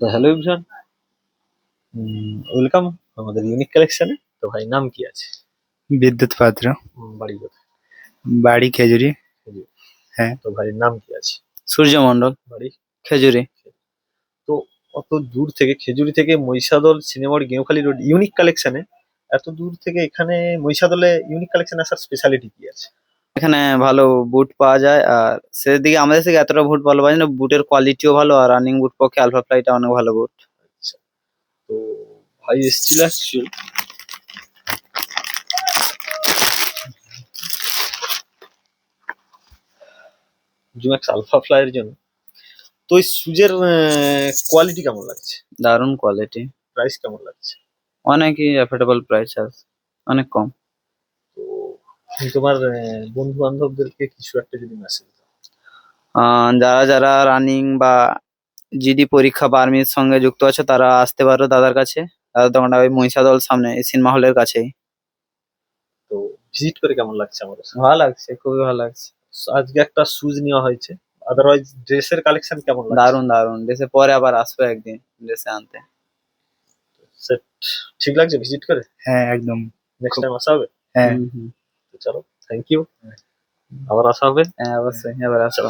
তো hello everyone, welcome আমাদের unique কালেকশনে। তো ভাই নাম কি আছে? বিদ্যুৎ পাত্র, বাড়ি কোথায়? বাড়ি খেজুরি। খেজুরি। হ্যাঁ। তো ভাইয়ের নাম কি আছে? সূর্য মণ্ডল, বাড়ি খেজুরি। তো অত দূর থেকে, খেজুরি থেকে মহিষাদল সিনেমার গেঁওখালি রোড ইউনিক কালেকশনে, এত দূর থেকে এখানে মহিষাদলে ইউনিক কালেকশন আসার স্পেশালিটি কি আছে? এখানে ভালো বুট পাওয়া যায়, আর সেদিকে আমাদের থেকে এতটা বুট ভালো পাওয়া যায় না। বুটের কোয়ালিটিও ভালো, আর রানিং বুট পক্ষে আলফা ফ্লাইটা অনেক ভালো বুট। আচ্ছা, তো ভাই এসেছিল অ্যাকচুয়াল জুম্যাক্স আলফা ফ্লাইয়ের জন্য। তো এই শুজের কোয়ালিটি কেমন লাগছে? দারুণ কোয়ালিটি, প্রাইস কেমন লাগছে? অনেকই অ্যাফোর্ডেবল প্রাইস আছে, অনেক কম। তো তুমি তোমার বন্ধু বান্ধবদেরকে কিছু একটা যদি মেসেজ দাও। যারা যারা রানিং বা জিডি পরীক্ষা বা আর্মির সঙ্গে যুক্ত আছে তারা আসতে পারো দাদার কাছে। দাদার দোকানটা ওই মহিষাদল সামনে সিনেমা হলের কাছেই। তো ভিজিট করে কেমন লাগছে আমাদের? ভালো লাগছে, খুবই ভালো লাগছে। আজকে একটা শুজ নেওয়া হয়েছে। আদারওয়াইজ ড্রেসের কালেকশন কেমন লাগছে? দারুণ দারুণ, দেশে পরে আবার আসবে একদিন দেশে আনতে। সেট ঠিক লাগছে ভিজিট করে? হ্যাঁ, একদম। নেক্সট খুব। টাইম আসা হবে? হ্যাঁ। তো চলো, থ্যাংক ইউ। আবার আসা হবে। হ্যাঁ, অবশ্যই এবার আসো।